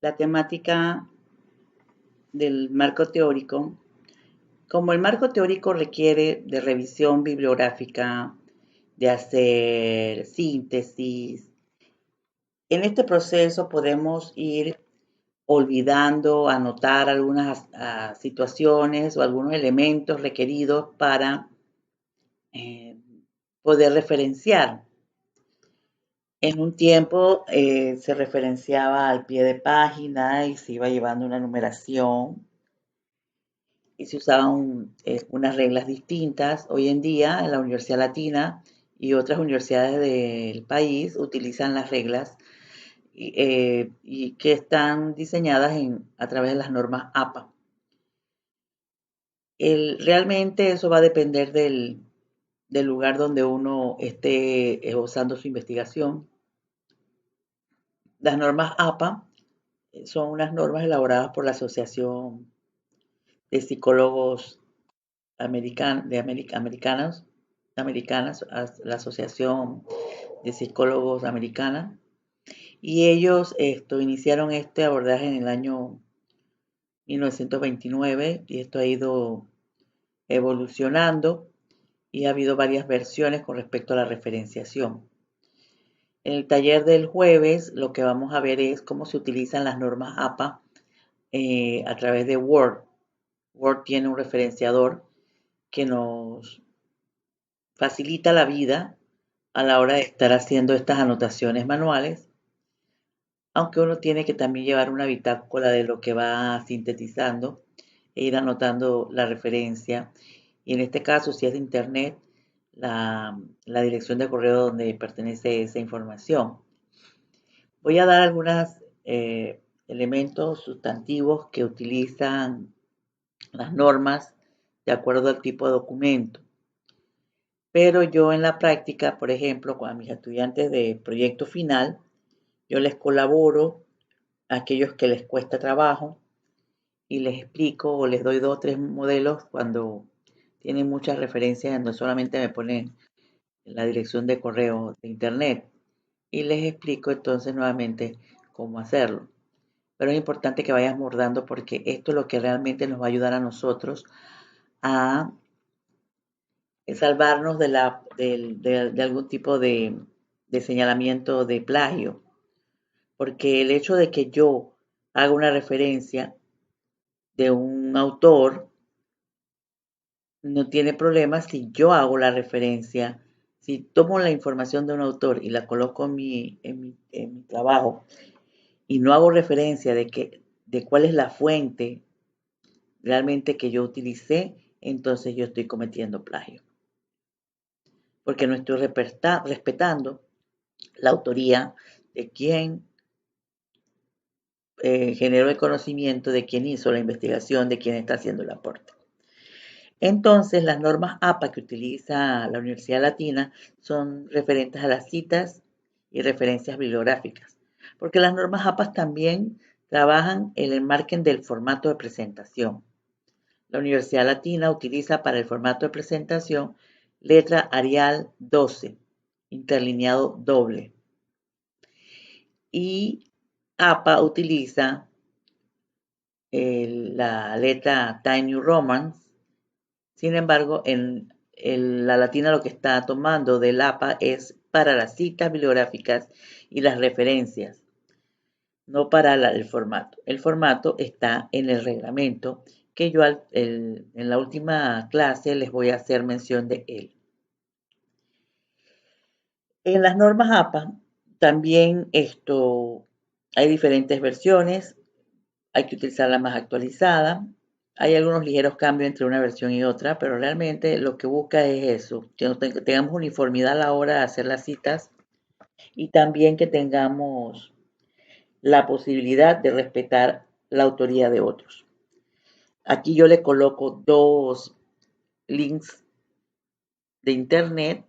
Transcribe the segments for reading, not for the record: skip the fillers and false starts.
la temática del marco teórico. Como el marco teórico requiere de revisión bibliográfica, de hacer síntesis, en este proceso podemos ir olvidando, anotar algunas situaciones o algunos elementos requeridos para eh, poder referenciar. En un tiempo se referenciaba al pie de página y se iba llevando una numeración y se usaban unas reglas distintas. Hoy en día, en la Universidad Latina y otras universidades del país utilizan las reglas y que están diseñadas a través de las normas APA. Realmente eso va a depender del lugar donde uno esté usando su investigación. Las normas APA son unas normas elaboradas por la Asociación de Psicólogos Americanas, la Asociación de Psicólogos Americana, y ellos iniciaron este abordaje en el año 1929 y esto ha ido evolucionando y ha habido varias versiones con respecto a la referenciación. En el taller del jueves lo que vamos a ver es cómo se utilizan las normas APA a través de Word. Word tiene un referenciador que nos facilita la vida a la hora de estar haciendo estas anotaciones manuales, aunque uno tiene que también llevar una bitácora de lo que va sintetizando e ir anotando la referencia. Y en este caso, si es de internet, la dirección de correo donde pertenece esa información. Voy a dar algunos elementos sustantivos que utilizan las normas de acuerdo al tipo de documento. Pero yo en la práctica, por ejemplo, con mis estudiantes de proyecto final, yo les colaboro a aquellos que les cuesta trabajo y les explico o les doy 2 o 3 modelos cuando tienen muchas referencias, no solamente me ponen la dirección de correo de internet y les explico entonces nuevamente cómo hacerlo. Pero es importante que vayas mordando porque esto es lo que realmente nos va a ayudar a nosotros a salvarnos de algún tipo de señalamiento de plagio. Porque el hecho de que yo haga una referencia de un autor no tiene problema si yo hago la referencia, si tomo la información de un autor y la coloco en mi trabajo y no hago referencia de cuál es la fuente realmente que yo utilicé, entonces yo estoy cometiendo plagio. Porque no estoy respetando la autoría de quien generó el conocimiento, de quien hizo la investigación, de quien está haciendo el aporte. Entonces, las normas APA que utiliza la Universidad Latina son referentes a las citas y referencias bibliográficas, porque las normas APA también trabajan en el margen del formato de presentación. La Universidad Latina utiliza para el formato de presentación letra Arial 12, interlineado doble. Y APA utiliza la letra Times New Roman. Sin embargo, la Latina lo que está tomando del APA es para las citas bibliográficas y las referencias, no para el formato. El formato está en el reglamento que yo en la última clase les voy a hacer mención de él. En las normas APA también hay diferentes versiones, hay que utilizar la más actualizada. Hay algunos ligeros cambios entre una versión y otra, pero realmente lo que busca es eso, que tengamos uniformidad a la hora de hacer las citas y también que tengamos la posibilidad de respetar la autoría de otros. Aquí yo le coloco 2 links de internet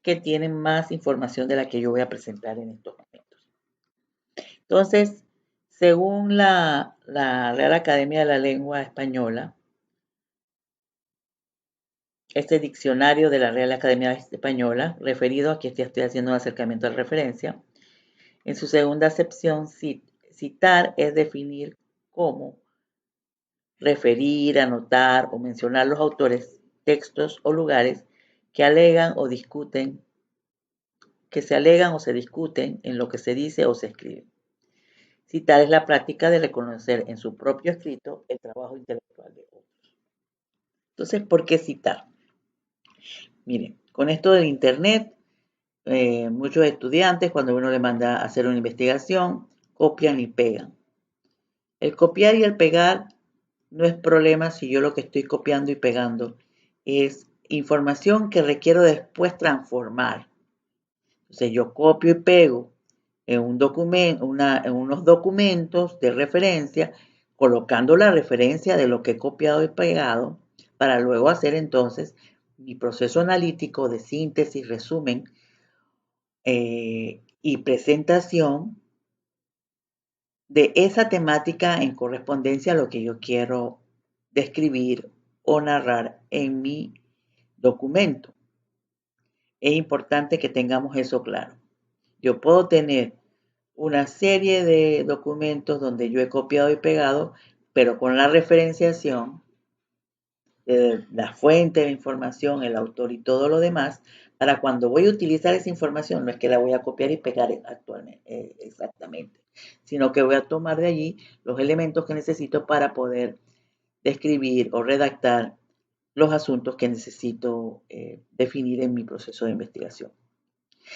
que tienen más información de la que yo voy a presentar en estos momentos. Entonces, según la Real Academia de la Lengua Española, este diccionario de la Real Academia Española, referido, aquí estoy haciendo un acercamiento de referencia, en su segunda acepción citar es definir cómo referir, anotar o mencionar los autores, textos o lugares que alegan o discuten, que se alegan o se discuten en lo que se dice o se escribe. Citar es la práctica de reconocer en su propio escrito el trabajo intelectual de otros. Entonces, ¿por qué citar? Miren, con esto del Internet, muchos estudiantes, cuando uno le manda a hacer una investigación, copian y pegan. El copiar y el pegar no es problema si yo lo que estoy copiando y pegando es información que requiero después transformar. Entonces yo copio y pego en un documento, en unos documentos de referencia, colocando la referencia de lo que he copiado y pegado, para luego hacer entonces mi proceso analítico de síntesis, resumen y presentación de esa temática en correspondencia a lo que yo quiero describir o narrar en mi documento. Es importante que tengamos eso claro. Yo puedo tener una serie de documentos donde yo he copiado y pegado, pero con la referenciación de la fuente de información, el autor y todo lo demás, para cuando voy a utilizar esa información, no es que la voy a copiar y pegar actualmente, exactamente, sino que voy a tomar de allí los elementos que necesito para poder describir o redactar los asuntos que necesito definir en mi proceso de investigación.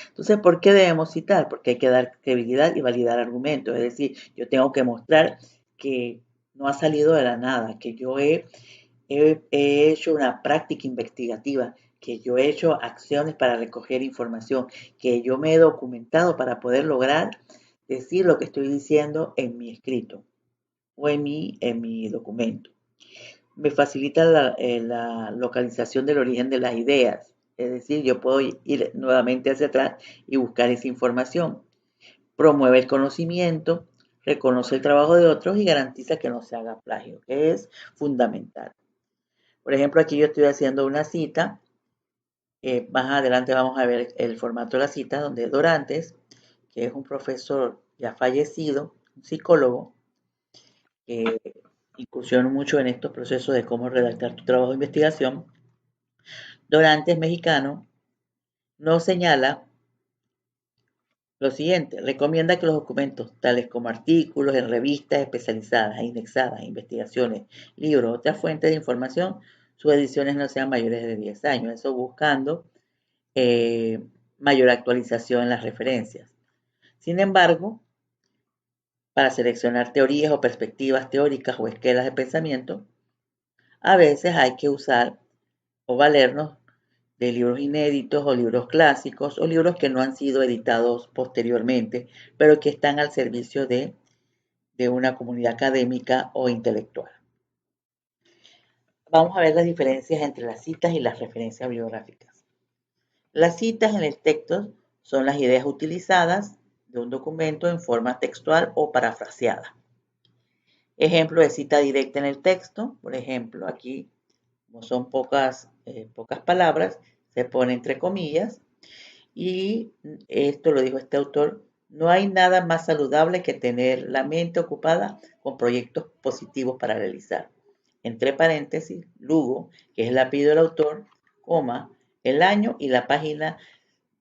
Entonces, ¿por qué debemos citar? Porque hay que dar credibilidad y validar argumentos. Es decir, yo tengo que mostrar que no ha salido de la nada, que yo he hecho una práctica investigativa, que yo he hecho acciones para recoger información, que yo me he documentado para poder lograr decir lo que estoy diciendo en mi escrito o en mi documento. Me facilita la localización del origen de las ideas. Es decir, yo puedo ir nuevamente hacia atrás y buscar esa información. Promueve el conocimiento, reconoce el trabajo de otros y garantiza que no se haga plagio, que es fundamental. Por ejemplo, aquí yo estoy haciendo una cita. Más adelante vamos a ver el formato de la cita, donde Dorantes, que es un profesor ya fallecido, un psicólogo, que incursionó mucho en estos procesos de cómo redactar tu trabajo de investigación. Dorantes, mexicano, nos señala lo siguiente: recomienda que los documentos, tales como artículos en revistas especializadas, indexadas, investigaciones, libros, otras fuentes de información, sus ediciones no sean mayores de 10 años. Eso buscando mayor actualización en las referencias. Sin embargo, para seleccionar teorías o perspectivas teóricas o esquelas de pensamiento, a veces hay que usar o valernos de libros inéditos o libros clásicos o libros que no han sido editados posteriormente, pero que están al servicio de una comunidad académica o intelectual. Vamos a ver las diferencias entre las citas y las referencias bibliográficas. Las citas en el texto son las ideas utilizadas de un documento en forma textual o parafraseada. Ejemplo de cita directa en el texto, por ejemplo, aquí, como son pocas palabras, se pone entre comillas, y esto lo dijo este autor: no hay nada más saludable que tener la mente ocupada con proyectos positivos para realizar. Entre paréntesis, Lugo, que es el apellido del autor, coma, el año y la página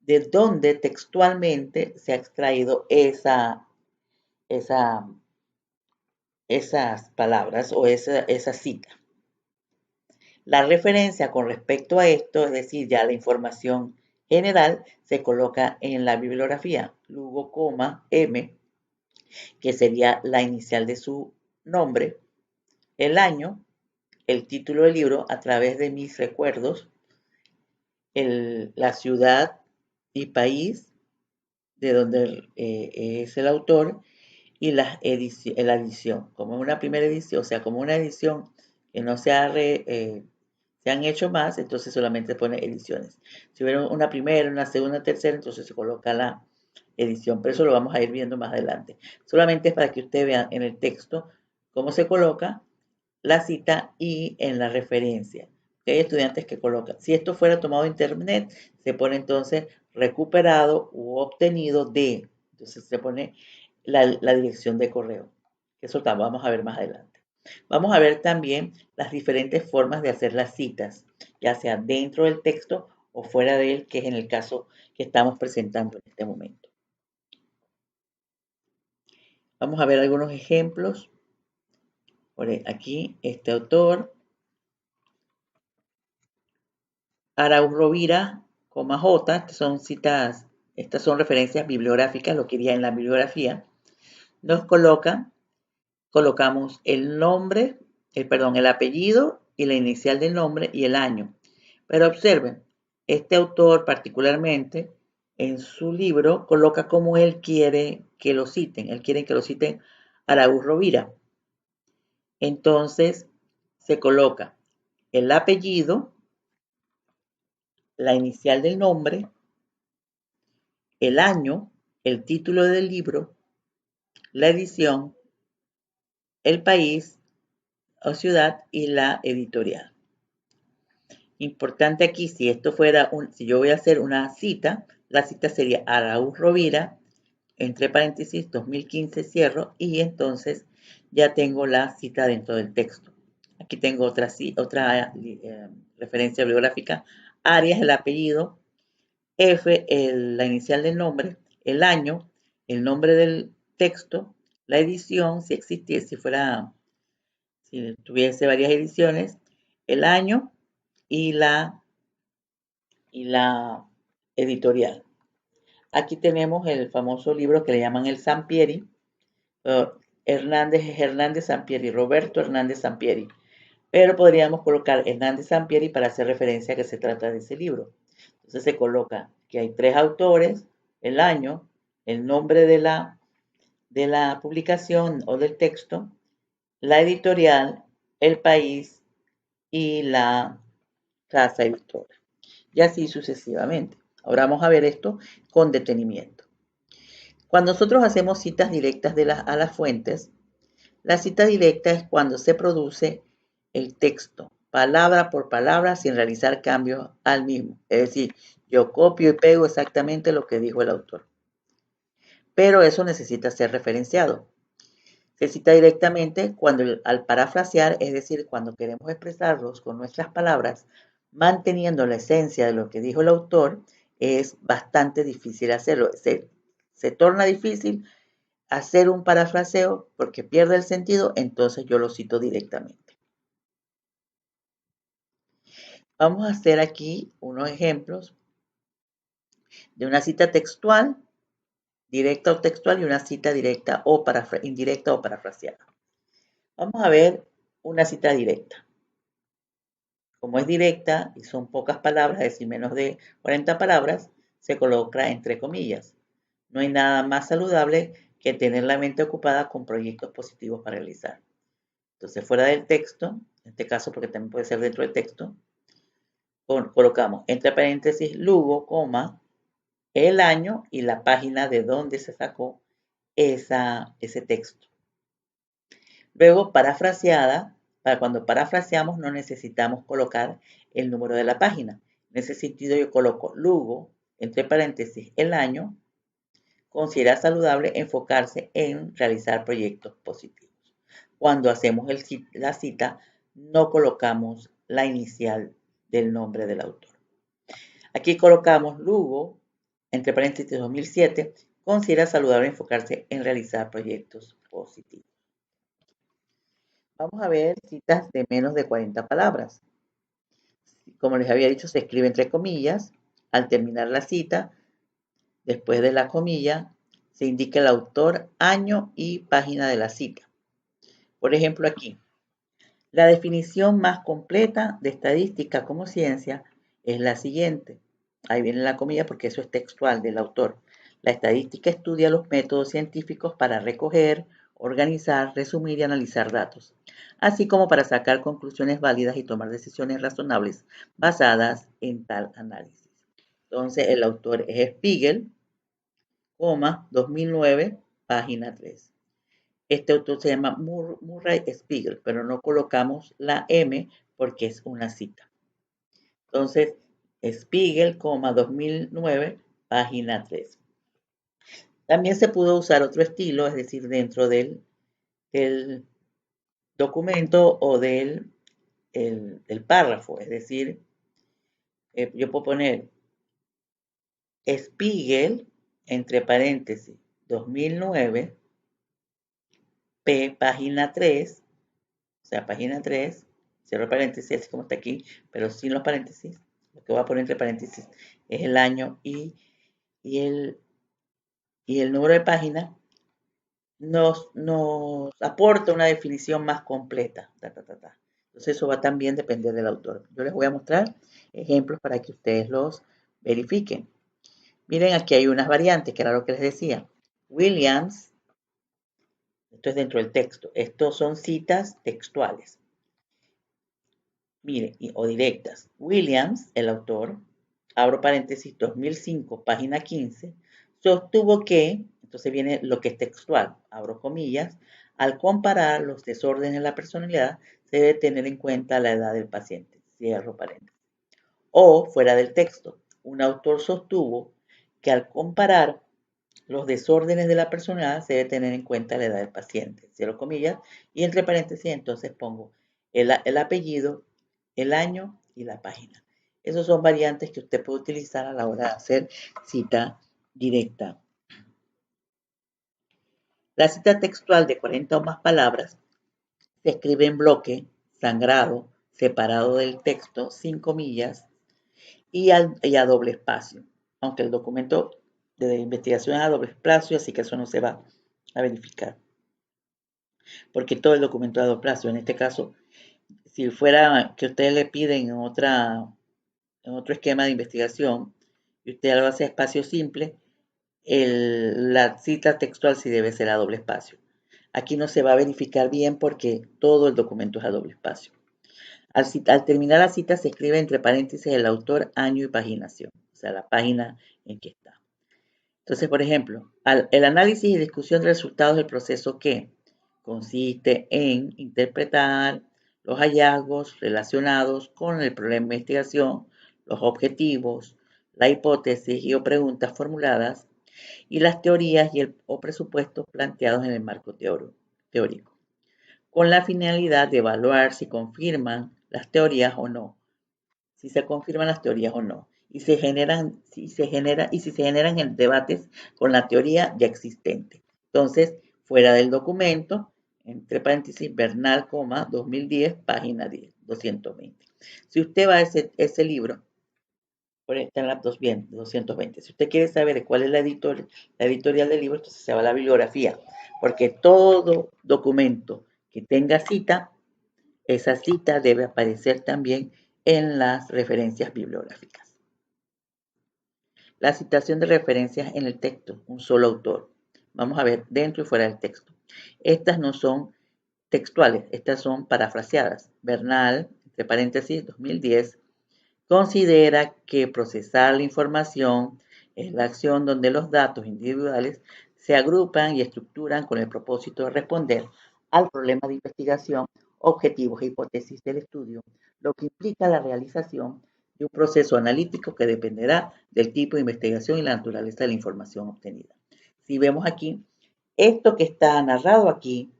de donde textualmente se ha extraído esas palabras o esa cita. La referencia con respecto a esto, es decir, ya la información general, se coloca en la bibliografía. Lugo, M, que sería la inicial de su nombre, el año, el título del libro, a través de mis recuerdos, la ciudad y país de donde es el autor, y la edición, como una primera edición, o sea, como una edición que no se han hecho más, entonces solamente pone ediciones. Si hubiera una primera, una segunda, tercera, entonces se coloca la edición, pero eso lo vamos a ir viendo más adelante. Solamente es para que ustedes vean en el texto cómo se coloca la cita y en la referencia. Hay estudiantes que colocan, si esto fuera tomado de internet, se pone entonces recuperado u obtenido de, entonces se pone la dirección de correo. Eso vamos a ver más adelante. Vamos a ver también las diferentes formas de hacer las citas, ya sea dentro del texto o fuera de él, que es en el caso que estamos presentando en este momento. Vamos a ver algunos ejemplos. Por aquí, este autor, Arauz Rovira, J, estas son referencias bibliográficas, lo que iría en la bibliografía. Nos colocamos el nombre, el apellido y la inicial del nombre y el año. Pero observen, este autor particularmente en su libro coloca como él quiere que lo citen. Él quiere que lo citen Araúz Rovira. Entonces se coloca el apellido, la inicial del nombre, el año, el título del libro, la edición, el país o ciudad y la editorial. Importante aquí, si yo voy a hacer una cita, la cita sería Araúz Rovira, entre paréntesis, 2015, cierro, y entonces ya tengo la cita dentro del texto. Aquí tengo otra referencia bibliográfica. Arias, el apellido, F, la inicial del nombre, el año, el nombre del texto, la edición, si existiese, si tuviese varias ediciones, el año y la editorial. Aquí tenemos el famoso libro que le llaman el Sampieri, Hernández Sampieri, Roberto Hernández Sampieri. Pero podríamos colocar Hernández Sampieri para hacer referencia a que se trata de ese libro. Entonces se coloca que hay 3 autores, el año, el nombre de la publicación o del texto, la editorial, el país y la casa editora. Y así sucesivamente. Ahora vamos a ver esto con detenimiento. Cuando nosotros hacemos citas directas a las fuentes, la cita directa es cuando se produce el texto, palabra por palabra, sin realizar cambios al mismo. Es decir, yo copio y pego exactamente lo que dijo el autor. Pero eso necesita ser referenciado. Se cita directamente al parafrasear, es decir, cuando queremos expresarlos con nuestras palabras, manteniendo la esencia de lo que dijo el autor, es bastante difícil hacerlo. Se torna difícil hacer un parafraseo porque pierde el sentido, entonces yo lo cito directamente. Vamos a hacer aquí unos ejemplos de una cita textual, directa o textual, y una cita directa o indirecta o parafraseada. Vamos a ver una cita directa. Como es directa y son pocas palabras, es decir, menos de 40 palabras, se coloca entre comillas. No hay nada más saludable que tener la mente ocupada con proyectos positivos para realizar. Entonces, fuera del texto, en este caso porque también puede ser dentro del texto, colocamos entre paréntesis Lugo, coma, el año y la página de donde se sacó ese texto. Luego, parafraseada, para cuando parafraseamos no necesitamos colocar el número de la página. En ese sentido yo coloco Lugo, entre paréntesis, el año, considera saludable enfocarse en realizar proyectos positivos. Cuando hacemos la cita, no colocamos la inicial del nombre del autor. Aquí colocamos Lugo, entre paréntesis 2007, considera saludable enfocarse en realizar proyectos positivos. Vamos a ver citas de menos de 40 palabras. Como les había dicho, se escribe entre comillas. Al terminar la cita, después de la comilla, se indica el autor, año y página de la cita. Por ejemplo, aquí, la definición más completa de estadística como ciencia es la siguiente. Ahí viene la comilla porque eso es textual del autor. La estadística estudia los métodos científicos para recoger, organizar, resumir y analizar datos, así como para sacar conclusiones válidas y tomar decisiones razonables basadas en tal análisis. Entonces, el autor es Spiegel, 2009, página 3. Este autor se llama Murray Spiegel, pero no colocamos la M porque es una cita. Entonces, Spiegel, 2009, página 3. También se pudo usar otro estilo, es decir, dentro del documento o del párrafo, es decir, yo puedo poner Spiegel, entre paréntesis, 2009, página 3, o sea, página 3, cierro paréntesis, así como está aquí, pero sin los paréntesis. Lo que voy a poner entre paréntesis es el año y el número de página. Nos aporta una definición más completa. Entonces eso va también a depender del autor. Yo les voy a mostrar ejemplos para que ustedes los verifiquen. Miren, aquí hay unas variantes, que era lo que les decía. Williams, esto es dentro del texto. Estos son citas textuales. Miren, o directas. Williams, el autor, abro paréntesis, 2005, página 15, sostuvo que, entonces viene lo que es textual, abro comillas, al comparar los desórdenes de la personalidad, se debe tener en cuenta la edad del paciente, cierro paréntesis. O, fuera del texto, un autor sostuvo que al comparar los desórdenes de la personalidad se debe tener en cuenta la edad del paciente, cierro comillas, y entre paréntesis entonces pongo el apellido, el año y la página. Esas son variantes que usted puede utilizar a la hora de hacer cita directa. La cita textual de 40 o más palabras se escribe en bloque, sangrado, separado del texto, sin comillas y a doble espacio. Aunque el documento de investigación es a doble espacio, así que eso no se va a verificar. Porque todo el documento es a doble espacio. En este caso, si fuera que ustedes le piden en otro esquema de investigación y usted lo hace a espacio simple, la cita textual sí debe ser a doble espacio. Aquí no se va a verificar bien porque todo el documento es a doble espacio. Al terminar la cita se escribe entre paréntesis el autor, año y paginación, o sea, la página en que está. Entonces, por ejemplo, el análisis y discusión de resultados del proceso que consiste en interpretar los hallazgos relacionados con el problema de investigación, los objetivos, la hipótesis y o preguntas formuladas y las teorías o presupuestos planteados en el marco teórico, con la finalidad de evaluar si confirman las teorías o no, si se confirman las teorías o no, y si se generan debates con la teoría ya existente. Entonces, fuera del documento, entre paréntesis, Bernal, 2010, página 10, 220. Si usted va a ese libro, está en la 220. Si usted quiere saber cuál es la editorial del libro, entonces se va a la bibliografía, porque todo documento que tenga cita, esa cita debe aparecer también en las referencias bibliográficas. La citación de referencias en el texto, un solo autor. Vamos a ver dentro y fuera del texto. Estas no son textuales, estas son parafraseadas. Bernal, entre paréntesis, 2010, considera que procesar la información es la acción donde los datos individuales se agrupan y estructuran con el propósito de responder al problema de investigación, objetivos e hipótesis del estudio, lo que implica la realización de un proceso analítico que dependerá del tipo de investigación y la naturaleza de la información obtenida. Si vemos aquí, esto que está narrado aquí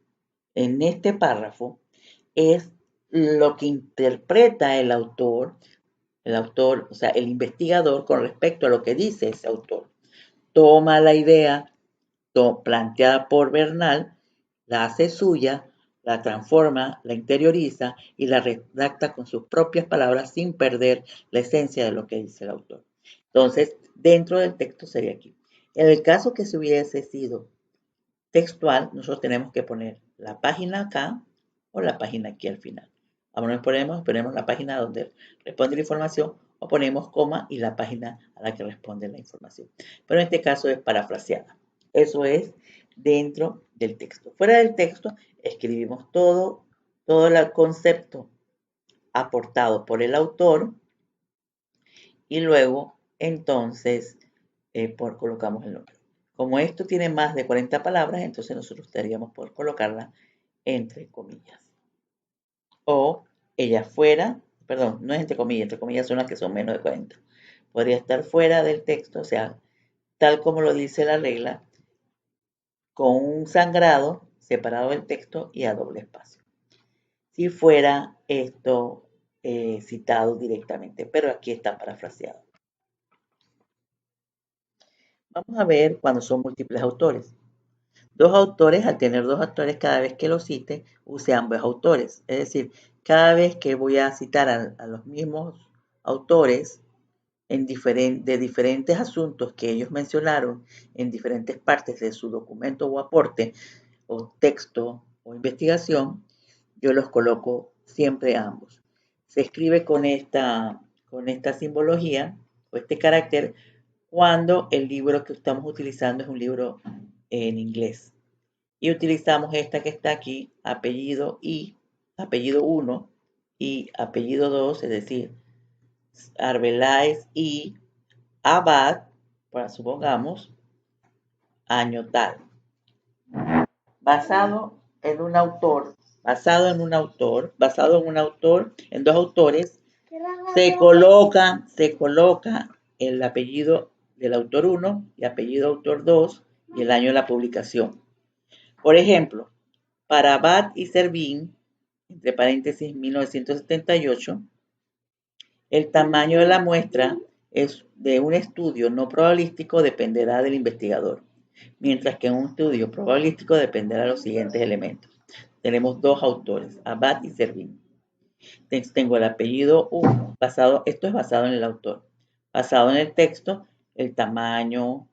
en este párrafo es lo que interpreta el autor, o sea, el investigador con respecto a lo que dice ese autor. Toma la idea planteada por Bernal, la hace suya, la transforma, la interioriza y la redacta con sus propias palabras sin perder la esencia de lo que dice el autor. Entonces, dentro del texto sería aquí. En el caso que se hubiese sido textual, nosotros tenemos que poner la página acá o la página aquí al final. Ahora ponemos la página donde responde la información o ponemos coma y la página a la que responde la información. Pero en este caso es parafraseada. Eso es dentro del texto. Fuera del texto escribimos todo el concepto aportado por el autor y luego entonces colocamos el número. Como esto tiene más de 40 palabras, entonces nosotros estaríamos por colocarla entre comillas. O ella fuera, perdón, no es entre comillas son las que son menos de 40. Podría estar fuera del texto, o sea, tal como lo dice la regla, con un sangrado separado del texto y a doble espacio. Si fuera esto citado directamente, pero aquí está parafraseado. Vamos a ver cuando son múltiples autores. Dos autores, al tener dos autores, cada vez que lo cite, use ambos autores. Es decir, cada vez que voy a citar a los mismos autores de diferentes asuntos que ellos mencionaron en diferentes partes de su documento o aporte, o texto o investigación, yo los coloco siempre ambos. Se escribe con esta simbología o este carácter cuando el libro que estamos utilizando es un libro en inglés. Y utilizamos esta que está aquí, apellido y, apellido 1 y apellido 2, es decir, Arbeláez y Abad, supongamos, año tal. Basado en un autor, en dos autores, se coloca el apellido del autor 1 y apellido autor 2 y el año de la publicación. Por ejemplo, para Abad y Servín, entre paréntesis 1978, el tamaño de la muestra es de un estudio no probabilístico dependerá del investigador, mientras que en un estudio probabilístico dependerá de los siguientes elementos. Tenemos dos autores, Abad y Servín. Tengo el apellido 1, esto es basado en el autor, basado en el texto, el tamaño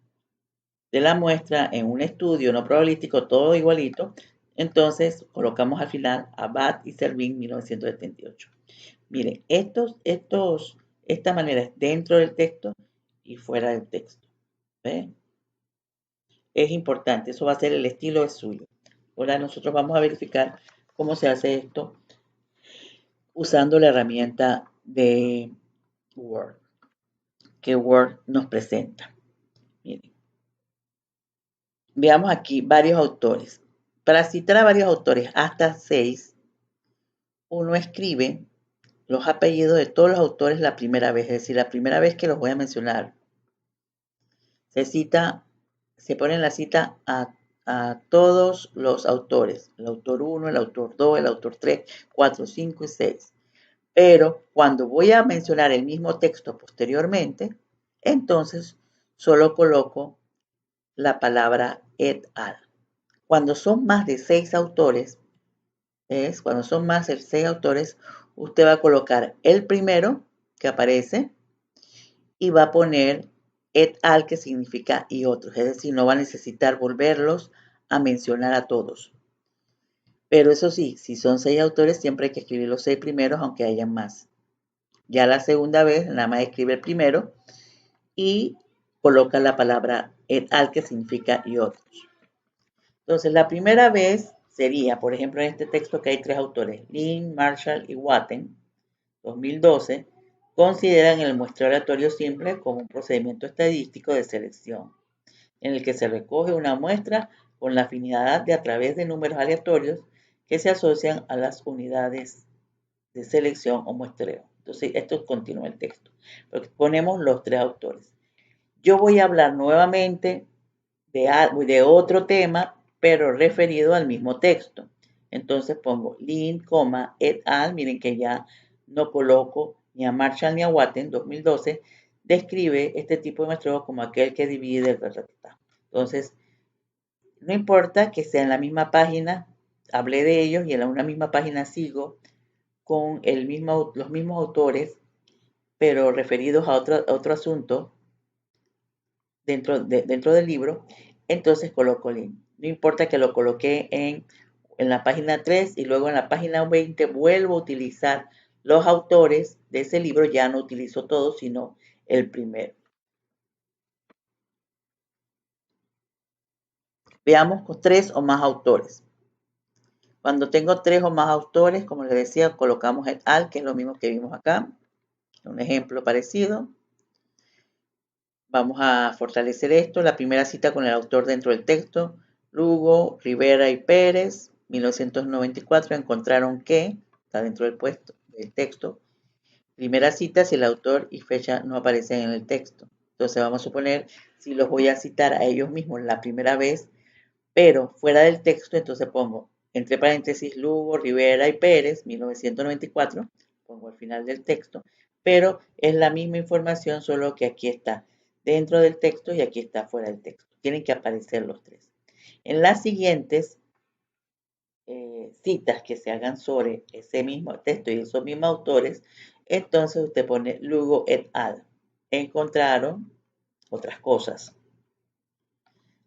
de la muestra en un estudio no probabilístico, todo igualito. Entonces colocamos al final Abad y Servín 1978. Miren, esta manera es dentro del texto y fuera del texto. ¿Ve? Es importante, eso va a ser el estilo es suyo. Ahora nosotros vamos a verificar cómo se hace esto usando la herramienta de Word, que Word nos presenta. Miren. Veamos aquí varios autores. Para citar a varios autores, hasta 6, uno escribe los apellidos de todos los autores la primera vez, es decir, la primera vez que los voy a mencionar. Se pone en la cita a todos los autores, el autor 1, el autor 2, el autor 3, 4, 5 y 6. Pero cuando voy a mencionar el mismo texto posteriormente, entonces solo coloco la palabra et al. Cuando son más de 6 autores, usted va a colocar el primero que aparece y va a poner et al, que significa y otros. Es decir, no va a necesitar volverlos a mencionar a todos. Pero eso sí, si son 6 autores, siempre hay que escribir los 6 primeros, aunque hayan más. Ya la segunda vez, nada más escribe el primero y coloca la palabra et al, que significa y otros. Entonces, la primera vez sería, por ejemplo, en este texto que hay 3 autores, Lin, Marshall y Watten, 2012, consideran el muestreo aleatorio simple como un procedimiento estadístico de selección, en el que se recoge una muestra con la afinidad de a través de números aleatorios que se asocian a las unidades de selección o muestreo. Entonces, esto continúa el texto, porque ponemos los 3 autores. Yo voy a hablar nuevamente de otro tema, pero referido al mismo texto. Entonces pongo Lin, et al, miren que ya no coloco ni a Marshall ni a Watten, 2012, describe este tipo de muestreo como aquel que divide el resultado. Entonces, no importa que sea en la misma página, hablé de ellos y en una misma página sigo con los mismos autores, pero referidos a otro asunto dentro del libro, entonces coloco link. No importa que lo coloqué en la página 3 y luego en la página 20 vuelvo a utilizar los autores de ese libro, ya no utilizo todos, sino el primero. Veamos con 3 o más autores. Cuando tengo 3 o más autores, como les decía, colocamos el al, que es lo mismo que vimos acá. Un ejemplo parecido. Vamos a fortalecer esto. La primera cita con el autor dentro del texto. Lugo, Rivera y Pérez, 1994, encontraron que, está dentro del texto. Primera cita si el autor y fecha no aparecen en el texto. Entonces vamos a suponer, si los voy a citar a ellos mismos la primera vez, pero fuera del texto, entonces pongo entre paréntesis Lugo, Rivera y Pérez, 1994, pongo al final del texto, pero es la misma información, solo que aquí está dentro del texto y aquí está fuera del texto. Tienen que aparecer los tres. En las siguientes citas que se hagan sobre ese mismo texto y esos mismos autores, entonces usted pone Lugo et al. Encontraron otras cosas.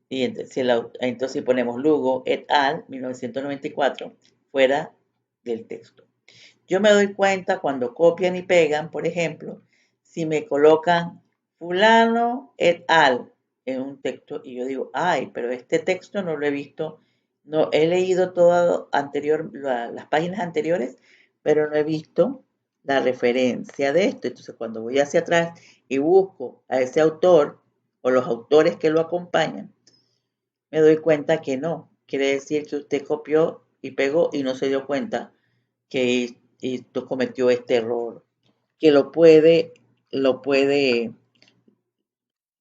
Y entonces si ponemos Lugo et al. 1994 fuera del texto. Yo me doy cuenta cuando copian y pegan, por ejemplo, si me colocan fulano et al. en un texto y yo digo, ay, pero este texto no lo he visto, no he leído las páginas anteriores, pero no he visto la referencia de esto. Entonces cuando voy hacia atrás y busco a ese autor o los autores que lo acompañan, me doy cuenta que no. Quiere decir que usted copió y pegó y no se dio cuenta que esto cometió este error, que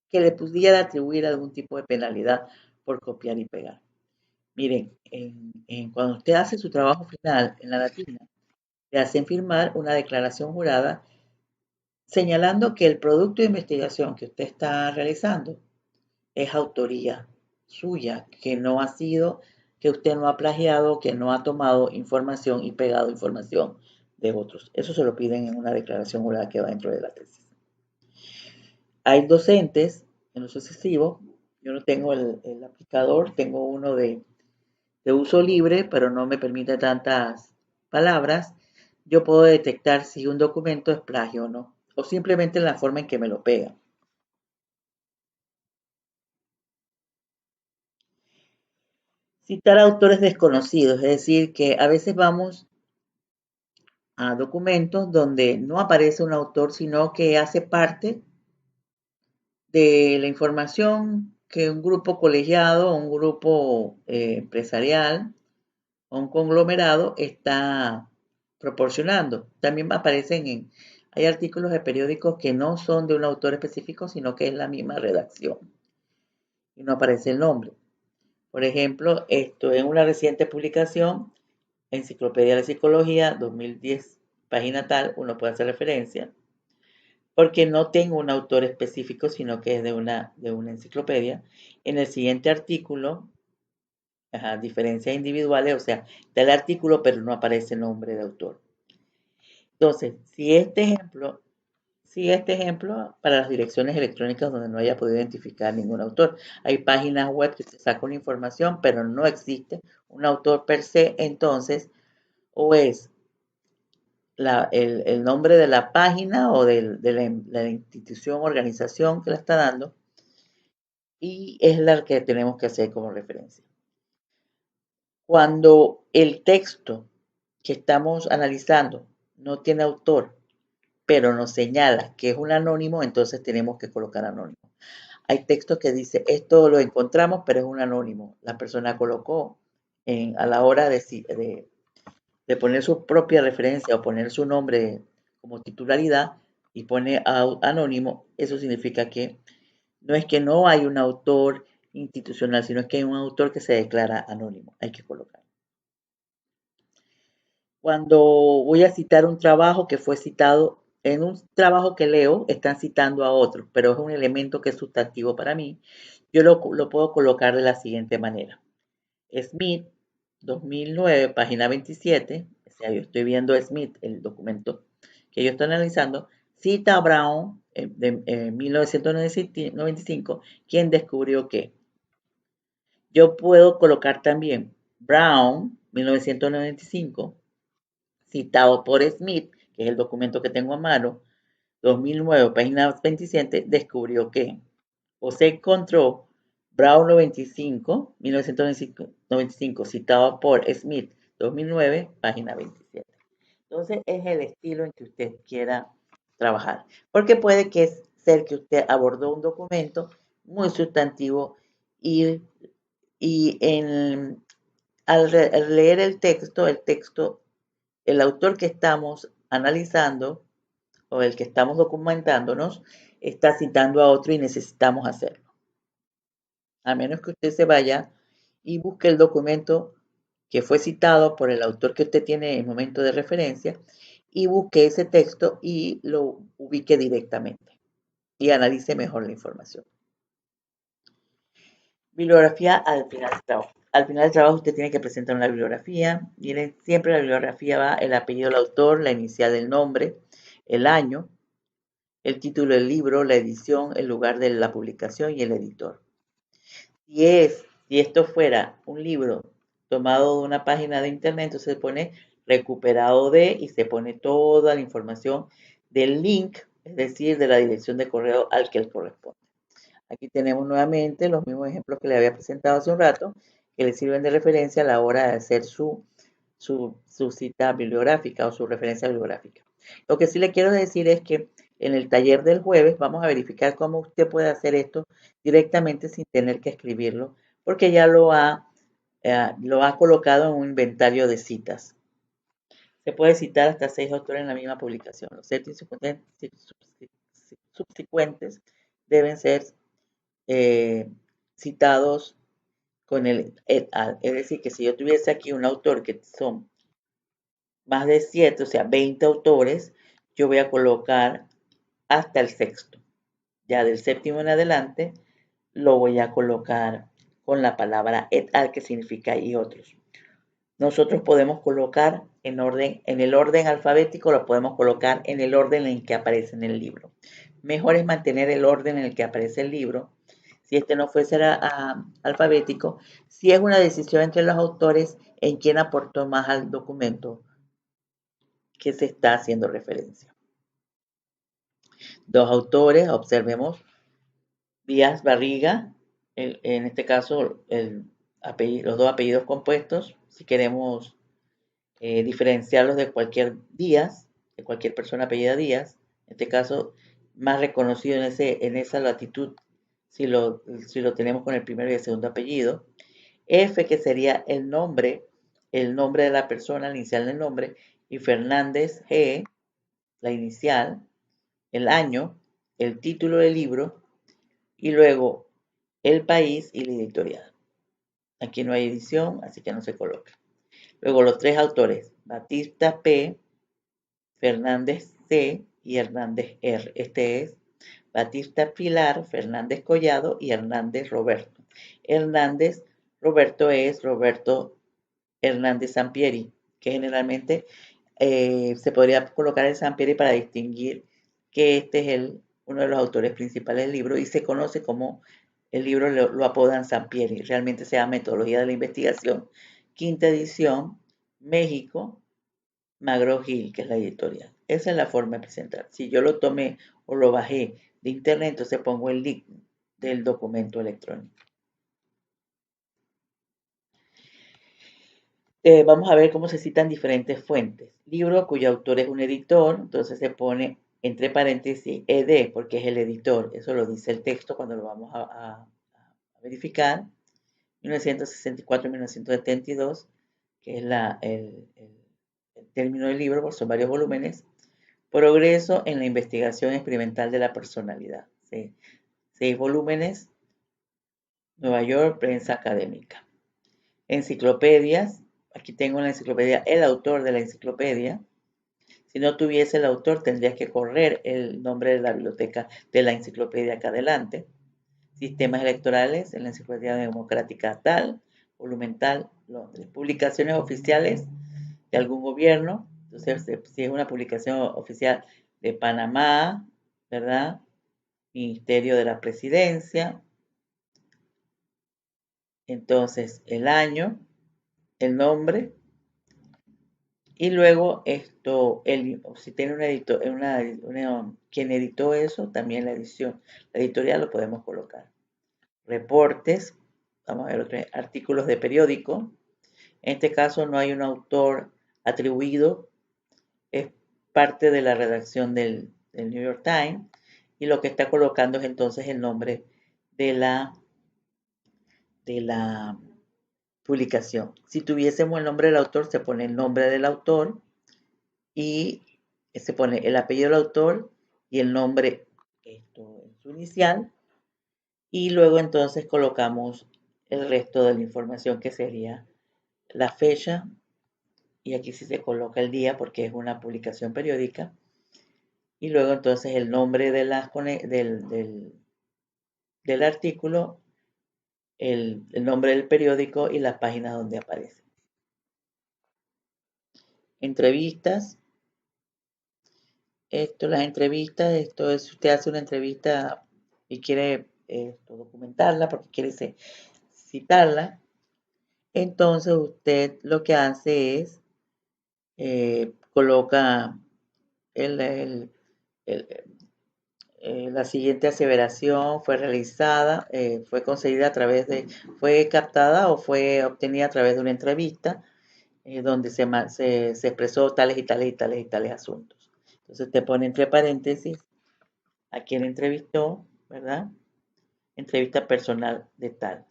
que le pudiera atribuir algún tipo de penalidad por copiar y pegar. Miren, cuando usted hace su trabajo final en la latina, le hacen firmar una declaración jurada señalando que el producto de investigación que usted está realizando es autoría suya, que no ha sido, que usted no ha plagiado, que no ha tomado información y pegado información de otros. Eso se lo piden en una declaración jurada que va dentro de la tesis. Hay docentes en lo sucesivo, yo no tengo el aplicador, tengo uno de uso libre, pero no me permite tantas palabras. Yo puedo detectar si un documento es plagio o no, o simplemente la forma en que me lo pega. Citar autores desconocidos, es decir, que a veces vamos a documentos donde no aparece un autor, sino que hace parte de la información que un grupo colegiado, un grupo empresarial o un conglomerado está proporcionando. También hay artículos de periódicos que no son de un autor específico, sino que es la misma redacción y no aparece el nombre. Por ejemplo, esto en una reciente publicación, Enciclopedia de la Psicología, 2010, página tal, uno puede hacer referencia, porque no tengo un autor específico, sino que es de una enciclopedia. En el siguiente artículo, diferencias individuales, o sea, está el artículo, pero no aparece el nombre de autor. Entonces, sigue este ejemplo para las direcciones electrónicas donde no haya podido identificar ningún autor. Hay páginas web que se saca una información, pero no existe un autor per se, entonces, o es el nombre de la página o de la institución o organización que la está dando, y es la que tenemos que hacer como referencia. Cuando el texto que estamos analizando no tiene autor, pero nos señala que es un anónimo, entonces tenemos que colocar anónimo. Hay textos que dice, esto lo encontramos, pero es un anónimo. La persona colocó a la hora de poner su propia referencia o poner su nombre como titularidad y pone anónimo, eso significa que no hay un autor institucional, sino que hay un autor que se declara anónimo. Hay que colocar. Cuando voy a citar un trabajo que fue citado, en un trabajo que leo, están citando a otro, pero es un elemento que es sustantivo para mí, yo lo puedo colocar de la siguiente manera. Smith, 2009, página 27, o sea, yo estoy viendo Smith, el documento que yo estoy analizando, cita a Brown de 1995, quien descubrió que yo puedo colocar también Brown, 1995, citado por Smith, que es el documento que tengo a mano, 2009, página 27, descubrió que o se encontró Brown 95, 1995, citado por Smith, 2009, página 27. Entonces es el estilo en que usted quiera trabajar, porque puede ser que usted abordó un documento muy sustantivo y, al leer el autor que estamos analizando o el que estamos documentándonos está citando a otro y necesitamos hacerlo. A menos que usted se vaya y busque el documento que fue citado por el autor que usted tiene en el momento de referencia y busque ese texto y lo ubique directamente y analice mejor la información. Bibliografía al final del trabajo. Al final del trabajo usted tiene que presentar una bibliografía. Miren, siempre la bibliografía va el apellido del autor, la inicial del nombre, el año, el título del libro, la edición, el lugar de la publicación y el editor. Si esto fuera un libro tomado de una página de internet, entonces se pone recuperado de y se pone toda la información del link, es decir, de la dirección de correo al que él corresponde. Aquí tenemos nuevamente los mismos ejemplos que le había presentado hace un rato, que le sirven de referencia a la hora de hacer su cita bibliográfica o su referencia bibliográfica. Lo que sí le quiero decir es que en el taller del jueves vamos a verificar cómo usted puede hacer esto directamente sin tener que escribirlo, porque ya lo ha colocado en un inventario de citas. Se puede citar hasta 6 autores en la misma publicación. Los 7 subsecuentes deben ser citados con el et al. Es decir, que si yo tuviese aquí un autor que son más de 7, o sea, 20 autores, yo voy a colocar hasta el sexto. Ya del séptimo en adelante lo voy a colocar con la palabra et al, que significa y otros. Nosotros podemos colocar en el orden alfabético, lo podemos colocar en el orden en el que aparece en el libro. Mejor es mantener el orden en el que aparece el libro. Si este no fuese alfabético, si es una decisión entre los autores en quién aportó más al documento que se está haciendo referencia. Dos autores, observemos, Díaz Barriga, en este caso los dos apellidos compuestos, si queremos diferenciarlos de cualquier Díaz, de cualquier persona apellida Díaz, en este caso más reconocido en esa latitud si lo tenemos con el primero y el segundo apellido. F, que sería el nombre de la persona, la inicial del nombre, y Fernández G, la inicial, el año, el título del libro y luego el país y la editorial. Aquí no hay edición, así que no se coloca. Luego los tres autores, Batista P, Fernández C y Hernández R. Este es Batista Pilar, Fernández Collado y Hernández Roberto. Hernández Roberto es Roberto Hernández Sampieri, que generalmente se podría colocar el Sampieri para distinguir que este es uno de los autores principales del libro y se conoce como el libro lo apodan Sampieri. Realmente se llama Metodología de la Investigación, quinta edición, México, McGraw-Hill, que es la editorial. Esa es la forma de presentar. Si yo lo tomé o lo bajé de internet, entonces pongo el link del documento electrónico. Vamos a ver cómo se citan diferentes fuentes. Libro cuyo autor es un editor, entonces se pone entre paréntesis ed, porque es el editor. Eso lo dice el texto cuando lo vamos a verificar. 1964-1972, que es el término del libro, porque son varios volúmenes. Progreso en la investigación experimental de la personalidad. 6 volúmenes. Nueva York, prensa académica. Enciclopedias. Aquí tengo en la enciclopedia el autor de la enciclopedia. Si no tuviese el autor, tendrías que correr el nombre de la biblioteca de la enciclopedia acá adelante. Sistemas electorales en la enciclopedia democrática tal, volumen tal, Londres. Publicaciones oficiales de algún gobierno. Entonces, si es una publicación oficial de Panamá, ¿verdad? Ministerio de la Presidencia. Entonces, el año, el nombre, y luego si tiene un editor, quien editó eso, también la edición, la editorial lo podemos colocar. Reportes, vamos a ver otros artículos de periódico. En este caso no hay un autor atribuido, es parte de la redacción del New York Times, y lo que está colocando es entonces el nombre de la publicación. Si tuviésemos el nombre del autor, se pone el nombre del autor y se pone el apellido del autor y el nombre, esto en su inicial, y luego entonces colocamos el resto de la información que sería la fecha, y aquí sí se coloca el día porque es una publicación periódica, y luego entonces el nombre de del artículo, el nombre del periódico y la página donde aparece. Entrevistas. Las entrevistas, esto es, si usted hace una entrevista y quiere documentarla porque quiere citarla, entonces usted lo que hace es coloca el, el- el- la siguiente aseveración fue realizada, fue concedida a través fue captada o fue obtenida a través de una entrevista donde se expresó tales y tales y tales y tales asuntos. Entonces te pone entre paréntesis a quien entrevistó, ¿verdad? Entrevista personal de tal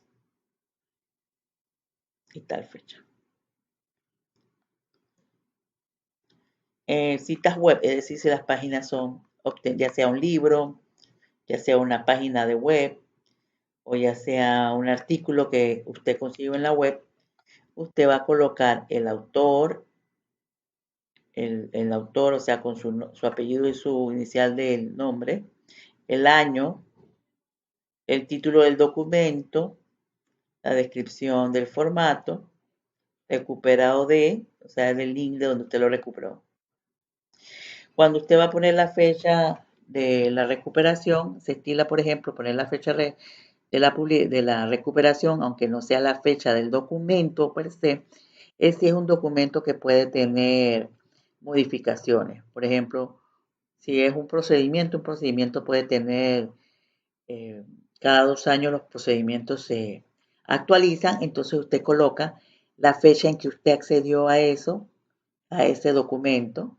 y tal fecha. Citas web, es decir, si las páginas son, ya sea un libro, ya sea una página de web o ya sea un artículo que usted consiguió en la web, usted va a colocar el autor, el autor, o sea, con su apellido y su inicial del nombre, el año, el título del documento, la descripción del formato, recuperado o sea, del link de donde usted lo recuperó. Cuando usted va a poner la fecha de la recuperación, se estila, por ejemplo, poner la fecha de la recuperación, aunque no sea la fecha del documento per se, es si es un documento que puede tener modificaciones. Por ejemplo, si es un procedimiento puede tener, eh, cada 2 años los procedimientos se actualizan, entonces usted coloca la fecha en que usted accedió a eso, a ese documento,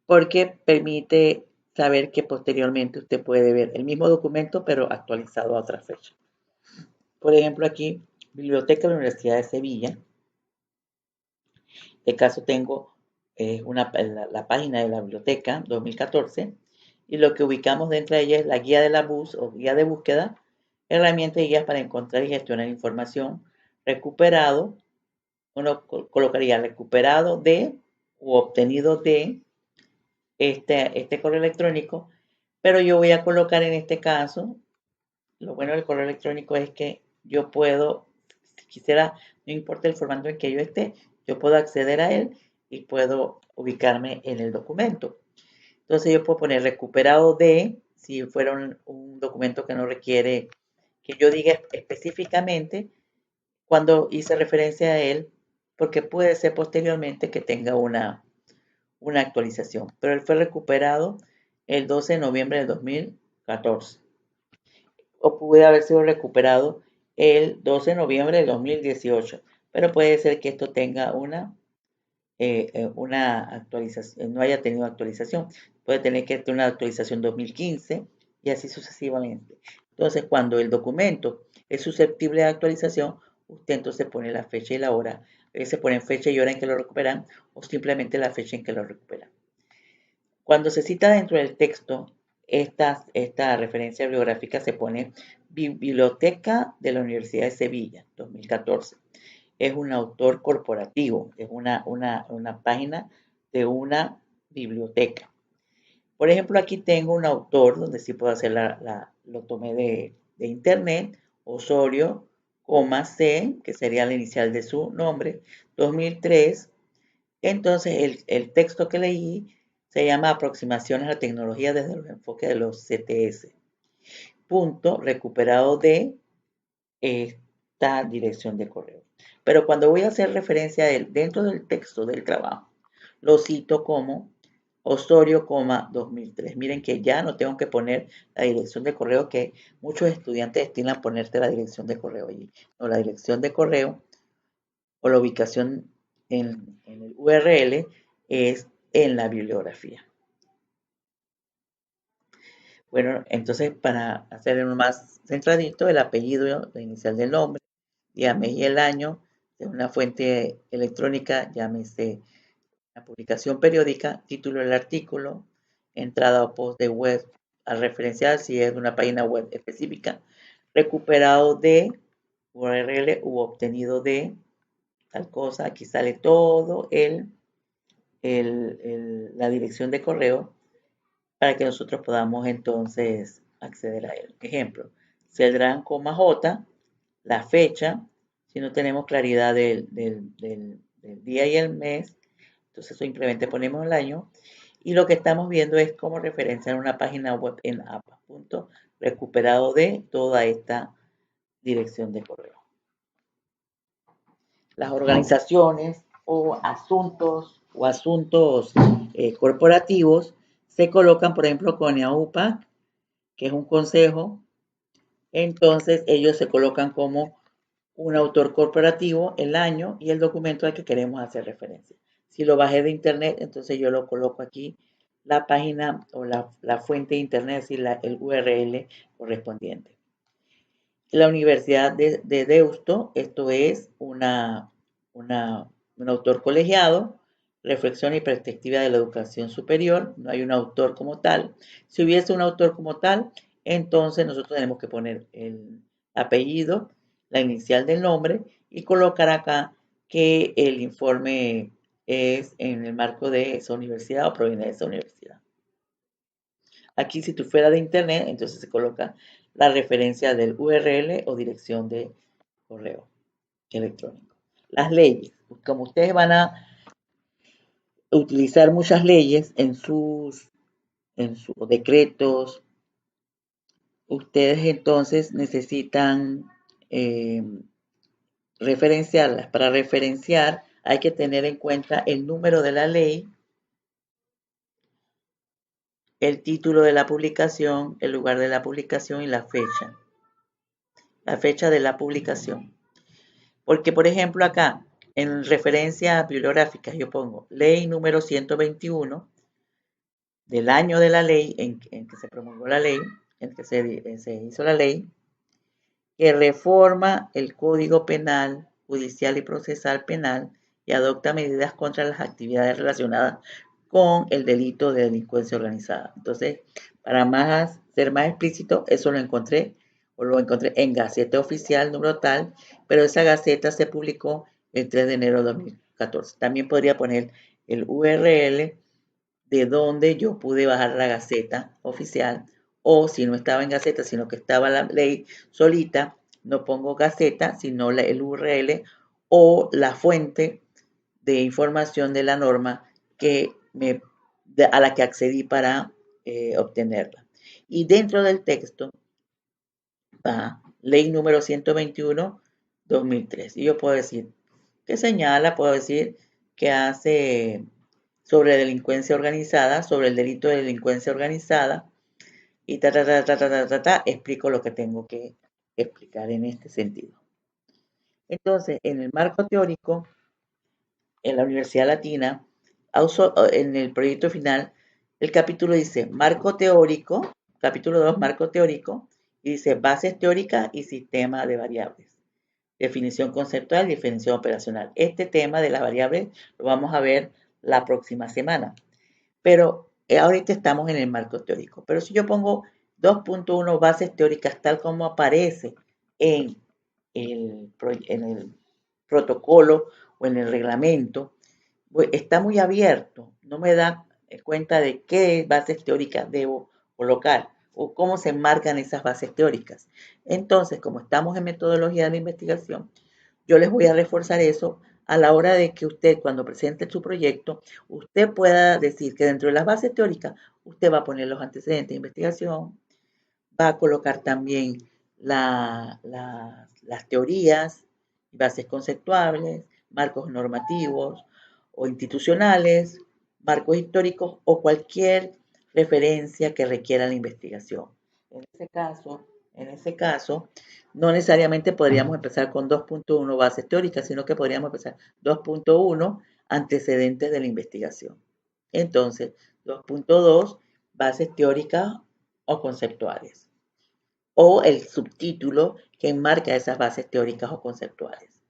porque permite saber que posteriormente usted puede ver el mismo documento, pero actualizado a otra fecha. Por ejemplo, aquí, Biblioteca de la Universidad de Sevilla. De caso tengo la página de la biblioteca 2014 y lo que ubicamos dentro de ella es la guía de la bus o guía de búsqueda, herramientas y guías para encontrar y gestionar información, recuperado, uno colocaría recuperado de o obtenido de este correo electrónico, pero yo voy a colocar en este caso, lo bueno del correo electrónico es que yo puedo, si quisiera, no importa el formato en que yo esté, yo puedo acceder a él y puedo ubicarme en el documento. Entonces yo puedo poner recuperado de, si fuera un documento que no requiere que yo diga específicamente cuando hice referencia a él, porque puede ser posteriormente que tenga una actualización, pero él fue recuperado el 12 de noviembre del 2014 o puede haber sido recuperado el 12 de noviembre del 2018, pero puede ser que esto tenga una actualización, no haya tenido actualización, puede tener que tener una actualización 2015 y así sucesivamente. Entonces, cuando el documento es susceptible de actualización, usted entonces pone la fecha y la hora. Se pone fecha y hora en que lo recuperan o simplemente la fecha en que lo recuperan. Cuando se cita dentro del texto, esta referencia bibliográfica se pone Biblioteca de la Universidad de Sevilla, 2014. Es un autor corporativo, es una página de una biblioteca. Por ejemplo, aquí tengo un autor donde sí puedo hacer lo tomé de internet, Osorio, C, que sería la inicial de su nombre, 2003. Entonces, el texto que leí se llama Aproximaciones a la tecnología desde los enfoques de los CTS. Punto recuperado de esta dirección de correo. Pero cuando voy a hacer referencia a él dentro del texto del trabajo, lo cito como Osorio, 2003. Miren que ya no tengo que poner la dirección de correo que muchos estudiantes destinan a ponerte la dirección de correo allí. No, la dirección de correo o la ubicación en el URL es en la bibliografía. Bueno, entonces para hacer uno más centradito, el apellido, la inicial del nombre, día, mes y el año de una fuente electrónica, llámese la publicación periódica, título del artículo, entrada o post de web a referenciar si es de una página web específica, recuperado de URL u obtenido de tal cosa. Aquí sale todo la dirección de correo para que nosotros podamos entonces acceder a él. Ejemplo, Celdrán, J, la fecha, si no tenemos claridad del día y el mes, entonces simplemente ponemos el año. Y lo que estamos viendo es cómo referenciar una página web en APA. Punto recuperado de toda esta dirección de correo. Las organizaciones o asuntos corporativos se colocan, por ejemplo, con EAUPA, que es un consejo. Entonces, ellos se colocan como un autor corporativo, el año y el documento al que queremos hacer referencia. Si lo bajé de internet, entonces yo lo coloco aquí, la página o la fuente de internet, es decir, el URL correspondiente. La Universidad de Deusto, esto es un autor colegiado, reflexión y perspectiva de la educación superior, no hay un autor como tal. Si hubiese un autor como tal, entonces nosotros tenemos que poner el apellido, la inicial del nombre y colocar acá que el informe es en el marco de esa universidad o proviene de esa universidad. Aquí si tú fuera de internet, entonces se coloca la referencia del URL o dirección de correo electrónico. Las leyes, como ustedes van a utilizar muchas leyes en sus decretos, ustedes entonces necesitan referenciarlas. Para referenciar hay que tener en cuenta el número de la ley, el título de la publicación, el lugar de la publicación y la fecha de la publicación. Porque, por ejemplo, acá, en referencias bibliográficas, yo pongo ley número 121 del año de la ley en que se promulgó la ley, en que se hizo la ley, que reforma el Código Penal, Judicial y Procesal Penal y adopta medidas contra las actividades relacionadas con el delito de delincuencia organizada. Entonces, para ser más explícito, eso lo encontré en Gaceta Oficial número tal, pero esa Gaceta se publicó el 3 de enero de 2014. También podría poner el URL de donde yo pude bajar la Gaceta Oficial, o si no estaba en Gaceta, sino que estaba la ley solita, no pongo Gaceta, sino el URL o la fuente de información de la norma a la que accedí para obtenerla. Y dentro del texto va ley número 121/2003. Y yo puedo decir que señala, puedo decir que hace sobre delincuencia organizada, sobre el delito de delincuencia organizada, y explico lo que tengo que explicar en este sentido. Entonces, en el marco teórico, en la Universidad Latina, en el proyecto final, el capítulo dice marco teórico, capítulo 2, marco teórico, y dice bases teóricas y sistema de variables. Definición conceptual y definición operacional. Este tema de las variables lo vamos a ver la próxima semana. Pero ahorita estamos en el marco teórico. Pero si yo pongo 2.1 bases teóricas tal como aparece en el protocolo o en el reglamento, está muy abierto. No me da cuenta de qué bases teóricas debo colocar o cómo se enmarcan esas bases teóricas. Entonces, como estamos en metodología de investigación, yo les voy a reforzar eso a la hora de que usted, cuando presente su proyecto, usted pueda decir que dentro de las bases teóricas, usted va a poner los antecedentes de investigación, va a colocar también las teorías, bases conceptuales, marcos normativos o institucionales, marcos históricos o cualquier referencia que requiera la investigación. En ese caso, no necesariamente podríamos empezar con 2.1 bases teóricas, sino que podríamos empezar 2.1 antecedentes de la investigación. Entonces, 2.2 bases teóricas o conceptuales. O el subtítulo que enmarca esas bases teóricas o conceptuales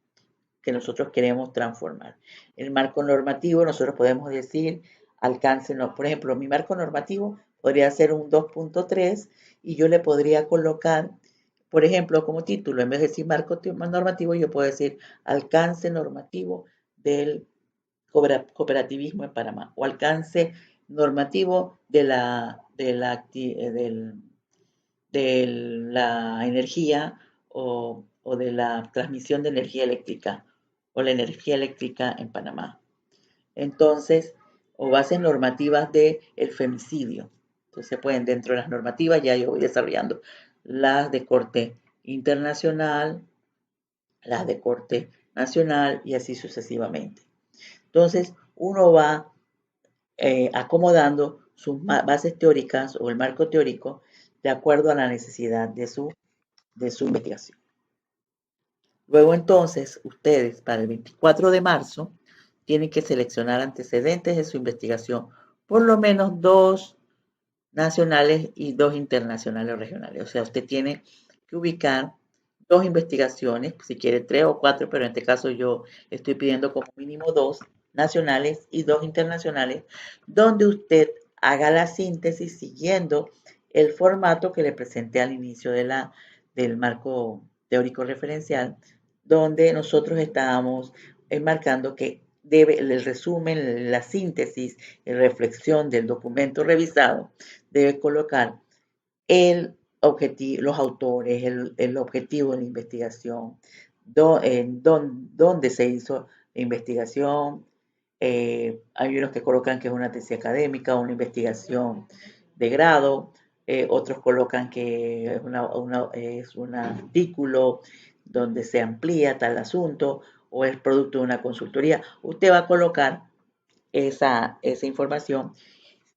que nosotros queremos transformar. El marco normativo, nosotros podemos decir alcance, por ejemplo, mi marco normativo podría ser un 2.3 y yo le podría colocar Por ejemplo, como título, en vez de decir marco normativo, yo puedo decir alcance normativo del cooperativismo en Panamá o alcance normativo de la energía o de la transmisión de energía eléctrica o la energía eléctrica en Panamá. Entonces, o bases normativas del femicidio. Entonces, pueden dentro de las normativas, ya yo voy desarrollando las de corte internacional, las de corte nacional y así sucesivamente. Entonces, uno va acomodando sus bases teóricas o el marco teórico de acuerdo a la necesidad de su investigación. Luego entonces, ustedes para el 24 de marzo tienen que seleccionar antecedentes de su investigación, por lo menos 2 nacionales y 2 internacionales o regionales. O sea, usted tiene que ubicar 2 investigaciones, si quiere 3 o 4, pero en este caso yo estoy pidiendo como mínimo 2 nacionales y 2 internacionales, donde usted haga la síntesis siguiendo el formato que le presenté al inicio del marco teórico referencial, donde nosotros estábamos enmarcando que el resumen, la síntesis y reflexión del documento revisado debe colocar el objetivo, los autores, el objetivo de la investigación, dónde se hizo la investigación. Hay unos que colocan que es una tesis académica, una investigación de grado, otros colocan que es un artículo donde se amplía tal asunto o es producto de una consultoría. Usted va a colocar esa información,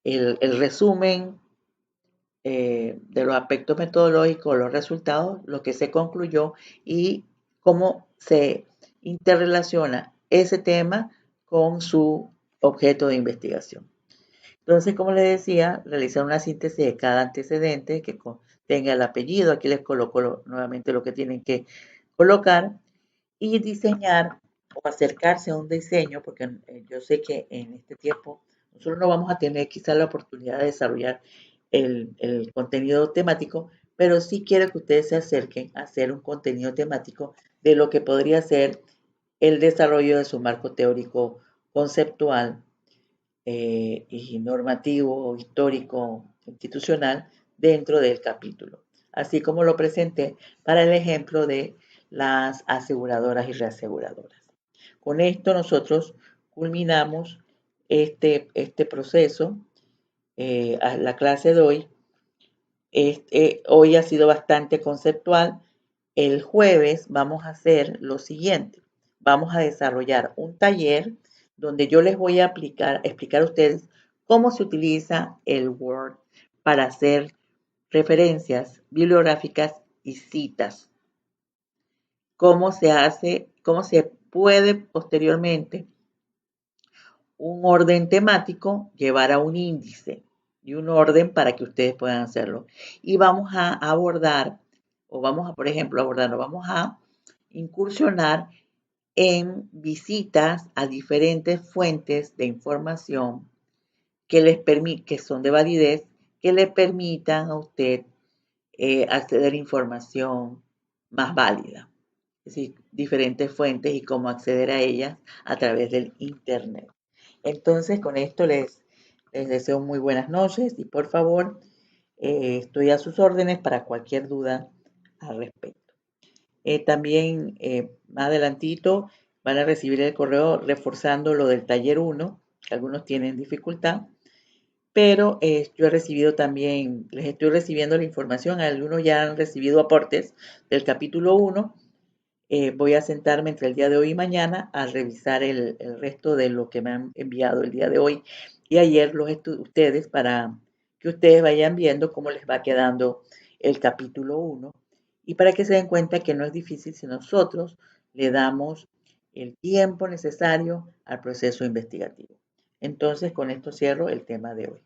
el resumen de los aspectos metodológicos, los resultados, lo que se concluyó y cómo se interrelaciona ese tema con su objeto de investigación. Entonces, como les decía, realizar una síntesis de cada antecedente que tenga el apellido. Aquí les coloco nuevamente lo que tienen que colocar y diseñar o acercarse a un diseño, porque yo sé que en este tiempo nosotros no vamos a tener quizás la oportunidad de desarrollar el contenido temático, pero sí quiero que ustedes se acerquen a hacer un contenido temático de lo que podría ser el desarrollo de su marco teórico conceptual y normativo, histórico, institucional dentro del capítulo, así como lo presenté para el ejemplo de las aseguradoras y reaseguradoras. Con esto nosotros culminamos este proceso. A la clase de hoy. Hoy ha sido bastante conceptual. El jueves vamos a hacer lo siguiente. Vamos a desarrollar un taller donde yo les voy a explicar a ustedes cómo se utiliza el Word para hacer referencias bibliográficas y citas. Cómo se hace, cómo se puede posteriormente un orden temático llevar a un índice y un orden para que ustedes puedan hacerlo. Y vamos a abordar, o vamos a, por ejemplo, abordarlo, vamos a incursionar en visitas a diferentes fuentes de información que son de validez, que le permitan a usted acceder a información más válida. Es decir, diferentes fuentes y cómo acceder a ellas a través del Internet. Entonces, con esto les deseo muy buenas noches y por favor, estoy a sus órdenes para cualquier duda al respecto. También más adelantito van a recibir el correo reforzando lo del taller 1, que algunos tienen dificultad, pero yo he recibido también, les estoy recibiendo la información, algunos ya han recibido aportes del capítulo 1. Voy a sentarme entre el día de hoy y mañana a revisar el resto de lo que me han enviado el día de hoy y ayer ustedes para que ustedes vayan viendo cómo les va quedando el capítulo 1 y para que se den cuenta que no es difícil si nosotros le damos el tiempo necesario al proceso investigativo. Entonces, con esto cierro el tema de hoy.